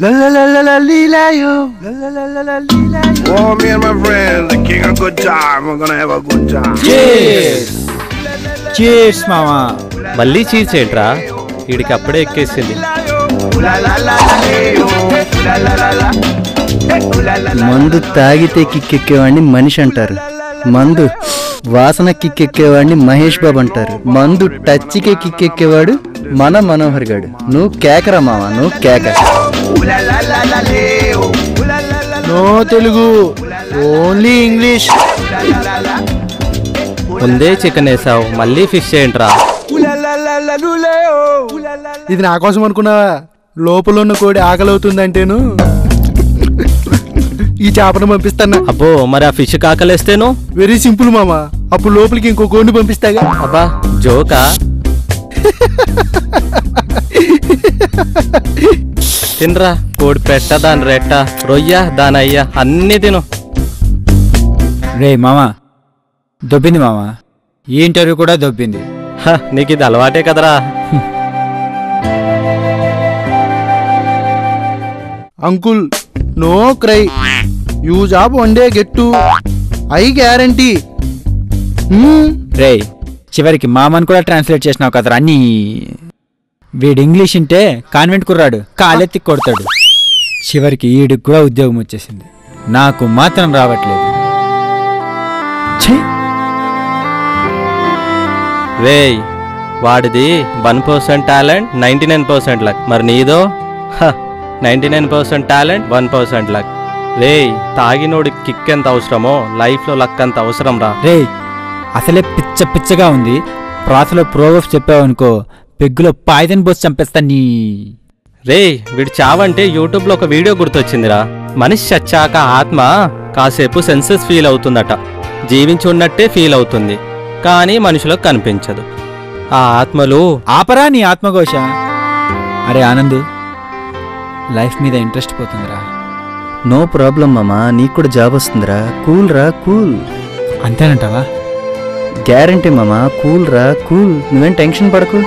La la la la la lila yo. La la la la la lila yo. Oh, me and my friends, the king of good time. We're gonna have a good time. Cheers. Cheers, mama. మళ్ళీ cheese ఏంట్రా? వీడికి అప్పుడే ఎక్కేసింది. మందు తాగితే కిక్కెక్కేవాడిని మనిషి అంటారు, మందు వాసన కిక్కెక్కేవాడిని మహేష్ బాబు అంటారు, మందు టచ్కే కిక్కెక్కేవాడు మన మనోహర్ గాడు. నువ్వు కేకరా మావా, నువ్వు కేక. No Telugu, only English. ముందే చికెన్ వేసావు, మళ్ళీ ఫిష్ ఏంట్రా? ఇది నా కోసం అనుకున్నావా? లోపల ఉన్న కోడి ఆకలి అవుతుందంటేను ఈ చేపను పంపిస్తాను. అబ్బో, మరి ఆ ఫిష్ కాకలేస్తేను? వెరీ సింపుల్ మామా, అప్పుడు లోపలికి ఇంకో కోడిని పంపిస్తాగా. అబ్బా జోకా? తినరా, కోడి పెట్ట, దాని రెట్ట, రొయ్య, దాని అయ్య అన్నీ తిను. రే మామా, దొబ్బింది మామా, ఈ ఇంటర్వ్యూ కూడా దొబ్బింది. నీకు ఇది అలవాటే కదరా. Uncle no cry, you job one day get to, I guarantee. రే చివరికి మామని కూడా ట్రాన్స్లేట్ చేసినావు కదరా అన్నీ. వీడు ఇంగ్లీష్ ఉంటే కాన్వెంట్ కుర్రాడు, కాలెత్తి కొడతాడు. చివరికి ఈడికి కూడా ఉద్యోగం వచ్చేసింది, నాకు మాత్రం రావట్లేదు. రేయ్, వాడిది 1% టాలెంట్, 99% లక్. మరి నీదో 99% టాలెంట్, 1% లక్. రేయ్, తాగినోడికి కిక్ ఎంత అవసరమో లైఫ్లో లక్ అంత అవసరం రా. రే అసలే పిచ్చ పిచ్చగా ఉంది, ప్రాసలో ప్రోవర్బ్స్ చెప్పావనుకో పెగ్గులో పాయిజన్ పోసి చంపేస్తా నీ. రేయ్, వీడు చావంటే యూట్యూబ్లో ఒక వీడియో గుర్తొచ్చిందిరా. మనిషి చచ్చాక ఆత్మ కాసేపు సెన్సెస్ ఫీల్ అవుతుందట, జీవించి ఉన్నట్టే ఫీల్ అవుతుంది, కానీ మనుషులకు కనిపించదు. ఆ ఆత్మలు ఆపరా నీ ఆత్మఘోష. అరే ఆనంద్, లైఫ్ మీద ఇంట్రెస్ట్ పోతుందిరా. నో ప్రాబ్లం మామా, నీకు కూడా జాబ్ వస్తుందిరా, కూల్ రా కూల్. అంతేనంటావా? గ్యారంటీ మామా, కూల్ రా కూల్, నువ్వేం టెన్షన్ పడకు.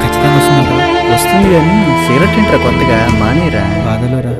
ఖచ్చితంగా వస్తుందంటావా? వస్తుంది కానీ సిగరెట్ ఏంట్రా కొత్తగా, మానేరా. బాధలోరా.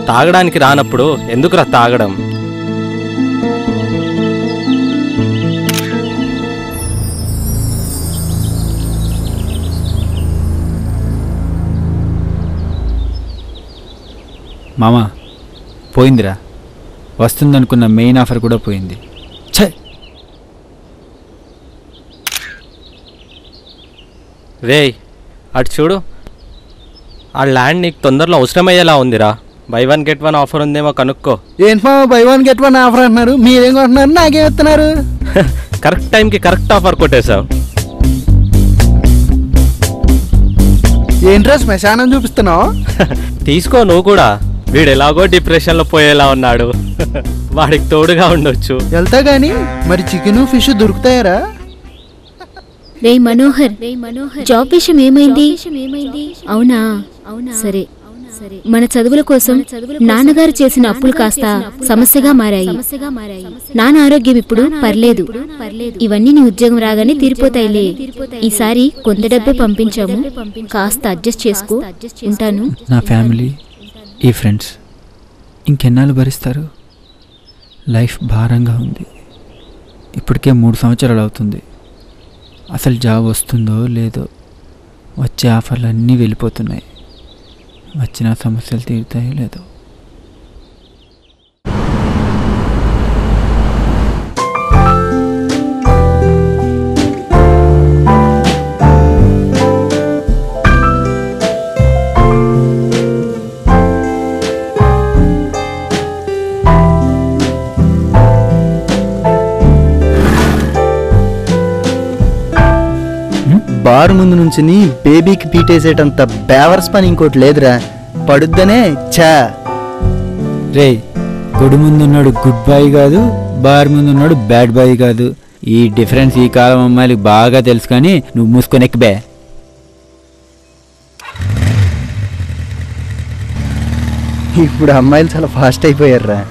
తాగడానికి రానప్పుడు ఎందుకురా తాగడం? మామా పోయిందిరా, వస్తుందనుకున్న మెయిన్ ఆఫర్ కూడా పోయింది. ఛే, రేయ్ అటు చూడు, ఆ ల్యాండ్ నీకు తొందరలో అవసరమయ్యేలా ఉందిరా. బై 1 get 1 ఆఫర్ ఉందేమో కనుక్కో. ఏంటి మామ బై 1 get 1 ఆఫర్ అంటున్నారు, మీరేం కొంటున్నారు, నాకేం ఇస్తున్నారు? కరెక్ట్ టైంకి కరెక్ట్ ఆఫర్ కొట్టేశావు. ఏంట్రా శ్మశానం చూపిస్తున్నావు? తీసుకో నువ్వు కూడా. వీడు ఎలాగో డిప్రెషన్లో పోయేలా ఉన్నాడు, వాడికి తోడుగా ఉండొచ్చు. వెళ్తా గాని మరి చికెన్ ఫిష్ దొరుకుతాయరా? రే మనోహర్, జాబ్ విషయం ఏమైంది? అవునా, సరే. మన చదువుల కోసం నాన్నగారు చేసిన అప్పులు కాస్త సమస్యగా మారాయి. నాన్న ఆరోగ్యం ఇప్పుడు పర్లేదు, ఇవన్నీ నీ ఉద్యోగం రాగానే తీరిపోతాయిలే. ఈసారి కొంత డబ్బే పంపించాము, కాస్త అడ్జస్ట్ చేసుకో. ఉంటాను. నా ఫ్యామిలీ, ఈ ఫ్రెండ్స్ ఇంకెన్నాళ్ళు భరిస్తారు? లైఫ్ భారంగా ఉంది. ఇప్పటికే 3 సంవత్సరాలు అవుతుంది. అసలు జాబ్ వస్తుందో లేదో, వచ్చే ఆఫర్లు అన్నీ వెళ్ళిపోతున్నాయి. వచ్చిన సమస్యలు తీరుతాయో లేదో. బారు ముందు నుంచి బేబీకి పీటేసేటంత బేవర్స్ పని ఇంకోటి లేదురా. పడుద్దనే చా. రే, గుడి ముందున్నాడు గుడ్ బాయ్ కాదు, బార్ ముందున్నాడు బ్యాడ్ బాయ్ కాదు. ఈ డిఫరెన్స్ ఈ కాలం అమ్మాయిలకు బాగా తెలుసు. కానీ నువ్వు మూసుకొని ఎక్కబే. ఇప్పుడు అమ్మాయిలు చాలా ఫాస్ట్ అయిపోయారురా.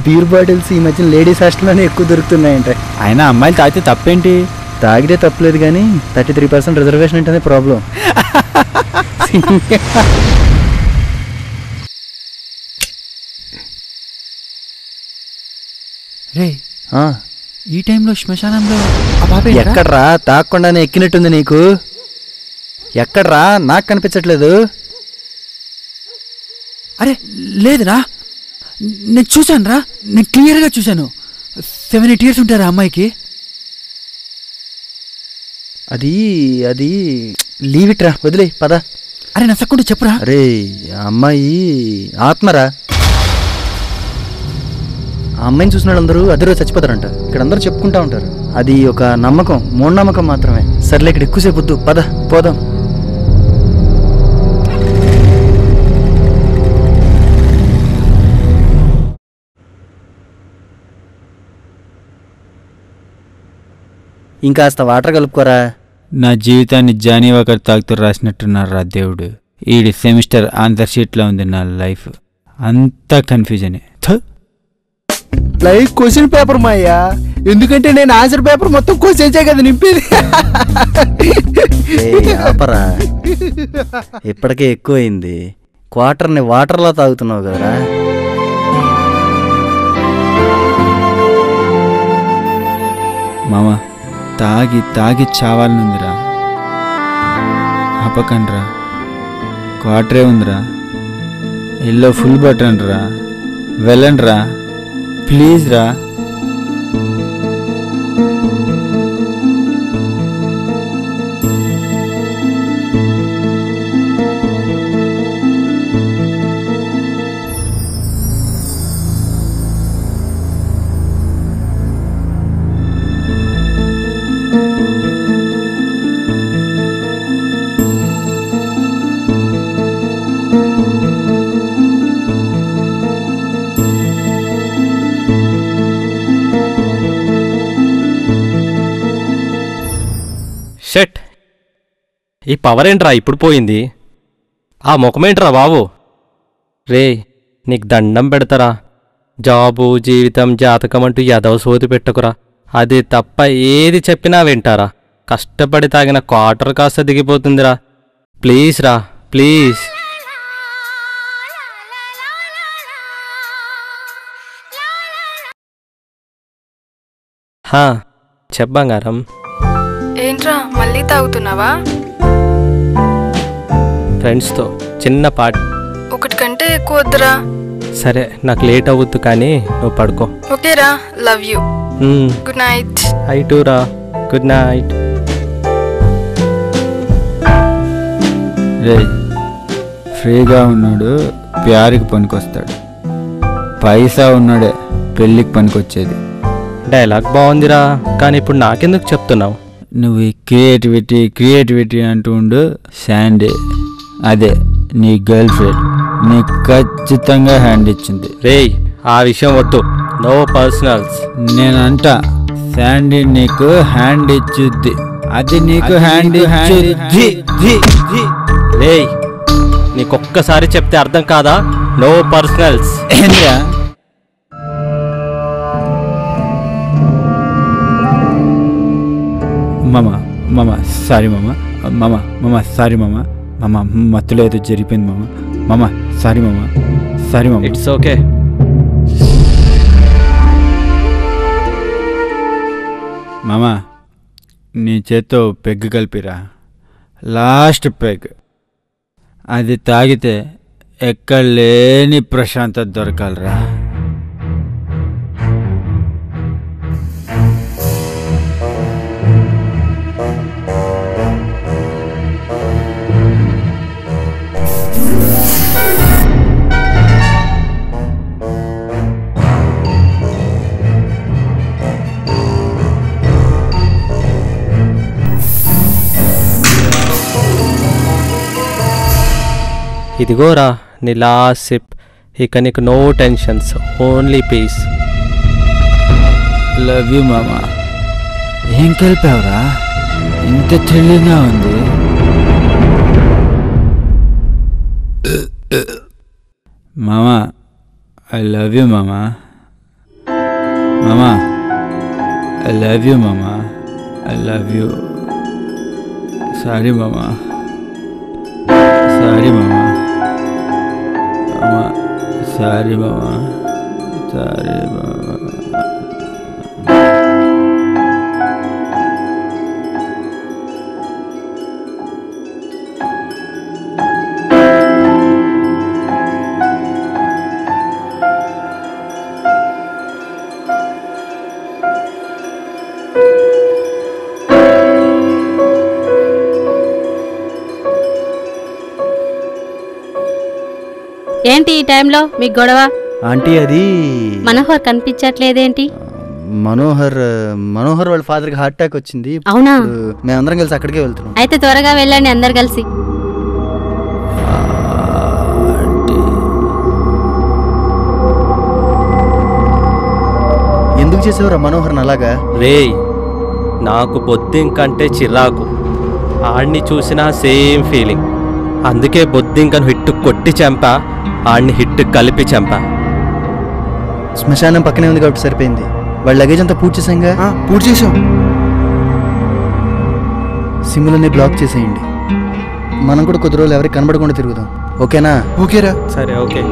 బీర్ బాటిల్స్ ఈ మధ్య లేడీస్ హాస్టల్లోనే ఎక్కువ దొరుకుతున్నాయంట. అయినా అమ్మాయిలు తాగితే తప్పేంటి? తాగితే తప్పలేదు కానీ 33% రిజర్వేషన్ అంటేనే ప్రాబ్లం. రే, ఈ టైంలో శ్మశానంలో ఎక్కడ్రా? తాగకుండానే ఎక్కినట్టుంది నీకు. ఎక్కడ్రా? నాకు కనిపించట్లేదు. అరే లేదురా, నేను చూశాను రా, నేను క్లియర్గా చూశాను. 7-8 years ఉంటారా అమ్మాయికి? అది అది లీవిట్రా, వదిలే పద. అరే నచ్చకుండా చెప్పురా. అరే అమ్మాయి ఆత్మరా. ఆ అమ్మాయిని చూసిన వాళ్ళందరూ అదే రోజు చచ్చిపోతారంట. ఇక్కడ అందరూ చెప్పుకుంటా ఉంటారు. అది ఒక నమ్మకం, మూఢనమ్మకం మాత్రమే. సర్లే, ఇక్కడ ఎక్కువసేపు వద్దు, పద పోదాం. ఇంకాస్త వాటర్ కలుపుకోరా. నా జీవితాన్ని జానీ వాకర్ తాగుతూ రాసినట్టున్నారు రా దేవుడు. ఈడి సెమిస్టర్ ఆన్సర్ షీట్లో ఉంది నా లైఫ్. అంతా కన్ఫ్యూజనే. లైక్ క్వశ్చన్ పేపర్ మాయ్యా. ఎందుకంటే నేను ఆన్సర్ పేపర్ మొత్తం క్వశ్చన్సే కదా నింపేది. ఆపరా, ఇప్పటికే ఎక్కువైంది. క్వార్టర్ని వాటర్లో తాగుతున్నావు కదరా. మామా, తాగి తాగి చావాలనుందిరా. ఆపకండ్రా, క్వార్టరే ఉందిరా. ఎల్లో ఫుల్ బటన్ రా, వెళ్ళండ్రా ప్లీజ్ రా. షట్, ఈ పవర్ ఏంట్రా ఇప్పుడు పోయింది? ఆ ముఖమేంట్రా బాబు? రే, నీకు దండం పెడతారా. జాబు, జీవితం, జాతకం అంటూ ఎదవ సోది పెట్టకురా. అది తప్ప ఏది చెప్పినా వింటారా. కష్టపడి తాగిన క్వార్టర్ కాస్త దిగిపోతుందిరా. ప్లీజ్ రా, ప్లీజ్. చెప్పంగారం. ఏంట్రా మళ్ళీ తాగుతున్నావా? ఫ్రెండ్స్తో చిన్న పార్టీ. ఒకటి కంటే ఎక్కువ వద్దురా. సరే, నాకు లేట్ అవ్వద్దు కానీ నువ్వు పడుకో. ఓకేరా, love you. Good night. I two రా, గుడ్ నైట్. రే, ఫ్రీగా ఉన్నాడు ప్యారికి పనికొస్తాడు. పైసా ఉన్నాడే పెళ్ళికి పనికొచ్చేది. డైలాగ్ బాగుందిరా, కానీ ఇప్పుడు నాకెందుకు చెప్తున్నావు? నువ్వు ఈ క్రియేటివిటీ అంటూ ఉండు. శాండీ అదే నీ గర్ల్ ఫ్రెండ్ నీకు ఖచ్చితంగా హ్యాండ్ ఇచ్చింది. రేయ్, ఆ విషయం వద్దు, నో పర్సనల్స్. నేనంట శాండీ నీకు హ్యాండ్ ఇచ్చుద్ది. అది నీకు హ్యాండ్ ఇచ్చుద్ది. రేయ్, నీకొక్కసారి చెప్తే అర్థం కాదా? No personals. ఏంద్రా? మామ సారీ మామ సారీ మామ మత్తులో ఏదో జరిగిపోయింది మామ సారీ మామ. It's okay. మామ, నీ చేత్తో పెగ్గు కలిపిరా. Last peg. అది తాగితే ఎక్కడ లేని ప్రశాంతత దొరకాలరా. ఇదిగోరా నీ లాస్ట్ సిప్. ఇక నీకు no tensions, only peace. Love you మామా. ఏం కలిపావురా, ఇంత థ్రిల్లింగ్గా ఉంది. మామా ఐ లవ్ యూ మామా. మామా ఐ లవ్ యూ మామా. I love you. సారీ మామా. సారీ మామా. మామా సారీ మామా. సారీ మామా. ఏంటి ఈ టైంలో మీకు గొడవ? ఆంటీ అది మనోహర్ కనిపించట్లేదేంటి? మనోహర్ వాళ్ళ ఫాదర్కి హార్ట్ అటాక్ వచ్చింది. అవునా? మేమందరం కలిసి అక్కడికే వెళ్తున్నాం. అయితే త్వరగా వెళ్ళండి అందరు కలిసి. ఎందుకు చేసేవారా మనోహర్ని అలాగా? రేయ్, నాకు బొద్దింకంటే చిరాకు. ఆడిని చూసినా సేమ్ ఫీలింగ్. అందుకే బొద్దింకను హిట్టు కొట్టి చంపా, ఆడిని హిట్టు కలిపి చంపా. శ్మశానం పక్కనే ఉంది కాబట్టి సరిపోయింది. వాళ్ళ లగేజ్ అంతా పూర్తి చేసాంగా. పూర్తి చేసాం. సిమ్లని బ్లాక్ చేసేయండి. మనం కూడా కొద్ది రోజులు ఎవరికి కనబడకుండా తిరుగుదాం. ఓకేనా? ఓకేరా. సరే ఓకే.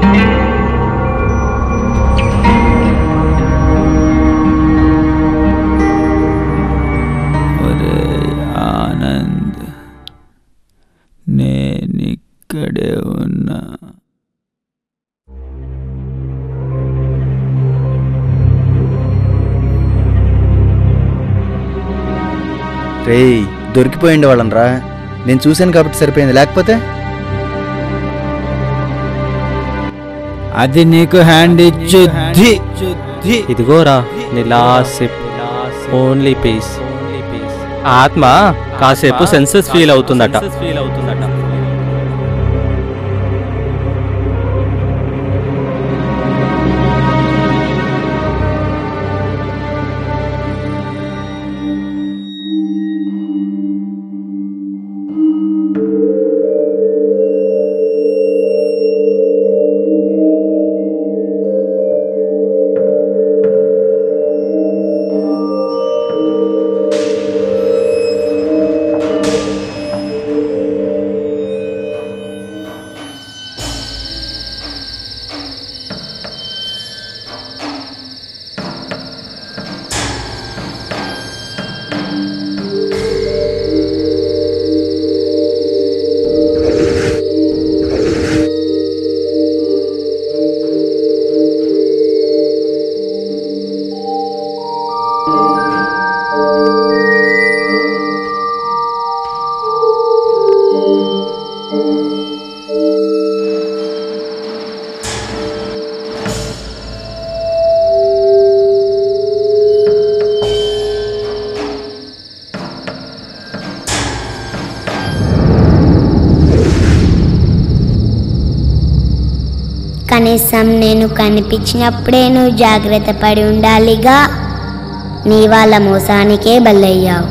ఆనంద్ నేనిక్కడే ఉన్నా. రేయ్, దొరికిపోయింది వాళ్ళనరా. నేను చూశాను కాబట్టి సరిపోయింది, లేకపోతే అది నీకు హ్యాండ్ ఇచ్చుద్ది. ఇదిగోరా నీ లాస్ట్ సిప్, ఓన్లీ పీస్. ఆత్మ కాసేపు సెన్సెస్ ఫీల్ అవుతుందట. కనీసం నేను కనిపించినప్పుడే నువ్వు జాగ్రత్త పడి ఉండాలిగా. నీ వాళ్ళ మోసానికే బలయ్యావు.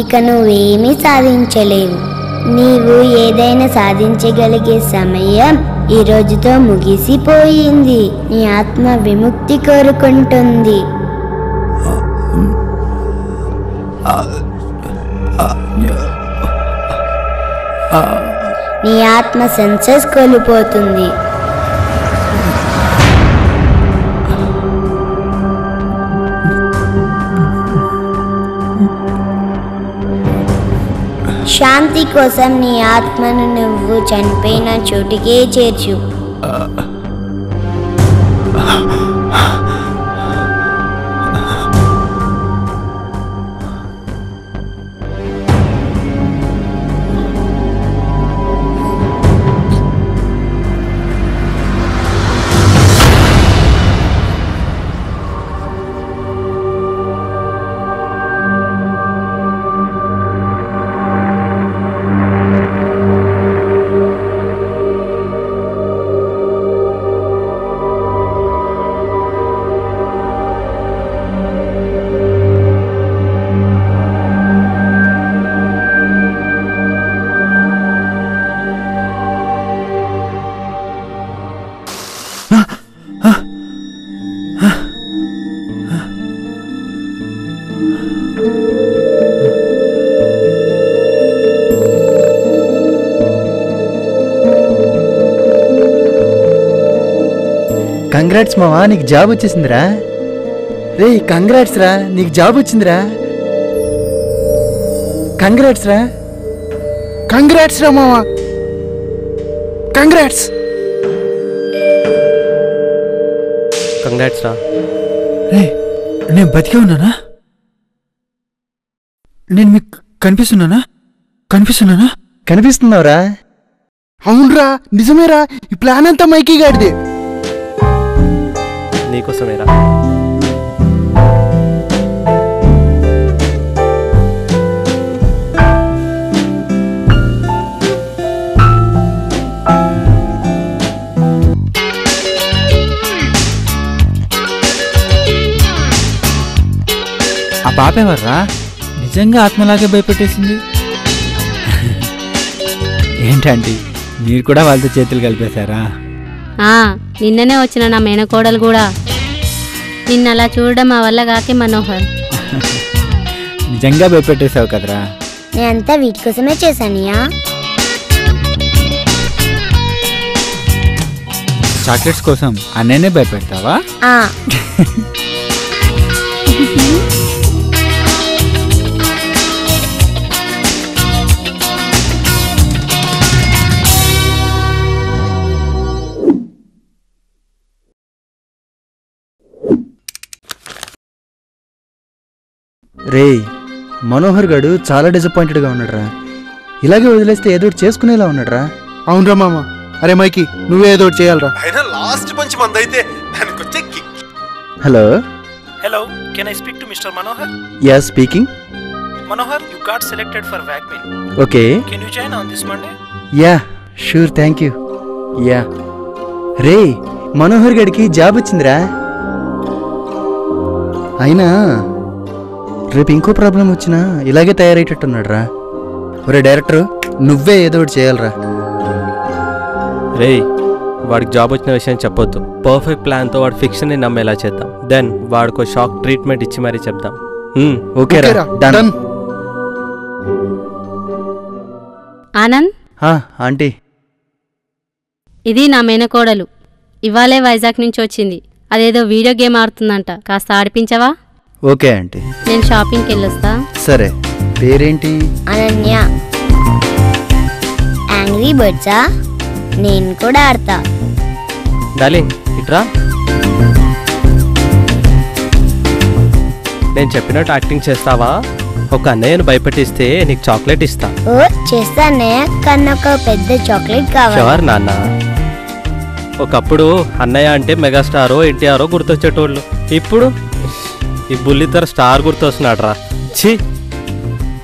ఇక నువ్వేమీ సాధించలేవు. నీవు ఏదైనా సాధించగలిగే సమయం ఈ రోజుతో ముగిసిపోయింది. నీ ఆత్మ విముక్తి కోరుకుంటుంది. నీ ఆత్మ సెన్సెస్ కోల్పోతుంది. శాంతి కోసం నీ ఆత్మను నువ్వు చనిపోయిన చోటికే చేర్చు. కంగ్రాట్స్ మావా, నీకు జాబ్ వచ్చేసిందిరా. రే కంగ్రాట్స్ రా, నీకు జాబ్ వచ్చిందిరా. కంగ్రాట్స్ రా. కంగ్రాట్స్ రా మావా, కంగ్రాట్స్. కంగ్రాట్స్ రా. రే నేను బతికే ఉన్నానా? నేను మీకు కనిపిస్తున్నానా? కనిపిస్తున్నావురా? అవునరా, నిజమేరా. ఈ ప్లాన్ అంతా మైకీ గాడిదే. నీకోసమేరా. ఆ పాపేవర్రా? నిజంగా ఆత్మలాగే భయపెట్టేసింది. ఏంటండి మీరు కూడా వాళ్ళతో చేతులు కలిపేశారా? నిన్ననే వచ్చిన నా మేనకోడలు కూడా. నిన్న అలా చూడడం మా వల్ల కాకే మనోహర్. నిజంగా భయపెట్టేశావు కదరా. నేనంతా వీటి కోసమే చేశానియా. చాక్లెట్స్ కోసం అన్నయ్యనే భయపెడతావా? రే మనోహర్ గాడు చాలా డిసప్పాయింటెడ్గా ఉన్నాడురా. ఇలాగే వదిలేస్తే ఏదో ఒకటి చేసుకునేలా ఉన్నాడురా. అవునరా మామ. అరే మైకి, నువ్వే ఏదో ఒకటి చేయాలరా. లాస్ట్ పంచ్ మందైతే దానికి వచ్చే kick. Hello Hello, can I speak to Mr. Manohar? Yeah speaking. Manohar, you got selected for Vagmin. Okay. Can you join on this Monday? Yeah sure, thank you. యా రే మనోహర్ గడికి జాబ్ వచ్చిందిరా. అయినా రేపు ఇంకో ప్రాబ్లం వచ్చినా ఇలాగే తయారయ్యేటట్టున్నాడు రా. ఒరే డైరెక్టర్, నువ్వే ఏదో ఒకటి చేయాలరా. రేయ్, వాడికి జాబ్ వచ్చిన విషయం చెప్పొద్దు. పర్ఫెక్ట్ ప్లాన్తో వాడి ఫిక్షన్ని నమ్మేలా చేద్దాం. దెన్ వాడికి షాక్ ట్రీట్మెంట్ ఇచ్చి మరీ చెప్దాం. ఓకేరా, డన్. ఆనంద్, ఆంటీ, ఇది నా మేనకోడలు. ఇవాళే వైజాగ్ నుంచి వచ్చింది. అదేదో వీడియో గేమ్ ఆడుతుందంట, కాస్త ఆడిపించవా? Okay aunty. నేను షాపింగ్కి వెళ్ళొస్తా. సరే. పేరేంటి? అనన్య. యాంగ్రీ బర్డ్సా? నేను కూడా ఆడతా. డార్లింగ్ ఇట్రా. నేను చెప్పినట్టు యాక్టింగ్ చేస్తావా? ఒక అన్నయ్యను భయపెట్టిస్తే నీకు చాక్లెట్ ఇస్తా. ఓ చేస్తానే, కానీ ఒక పెద్ద చాక్లెట్ కావాలి. షూర్ నాన్న. ఒకప్పుడు అన్నయ్య అంటే మెగాస్టారో ఎన్టీఆరో గుర్తొచ్చేటోళ్ళు. ఇప్పుడు ఈ బుల్లితర స్టార్ గుర్తొస్తున్నాడు రా. ఛీ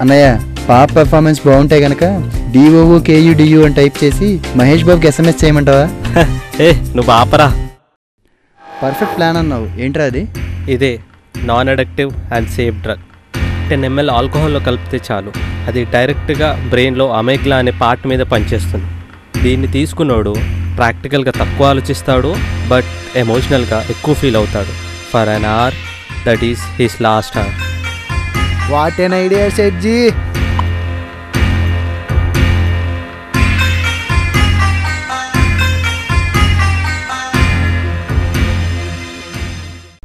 అన్నయ్య, పాప పెర్ఫార్మెన్స్ బాగుంటే గనక డిఓఓ కేయుడియు అని టైప్ చేసి మహేష్ బాబుకి SMS చేయమంటావా? నువ్వు బాపరా. పర్ఫెక్ట్ ప్లాన్ అన్నావు. ఏంట్రా అది? ఇదే non addictive and safe drug. 10 ml ఆల్కహాల్లో కలిపితే చాలు, అది డైరెక్ట్గా బ్రెయిన్లో అమెగ్లా అనే పార్ట్ మీద పనిచేస్తుంది. దీన్ని తీసుకున్నాడు ప్రాక్టికల్గా తక్కువ ఆలోచిస్తాడు, బట్ ఎమోషనల్గా ఎక్కువ ఫీల్ అవుతాడు. For an hour, that is his last hour. What an idea సెట్జీ.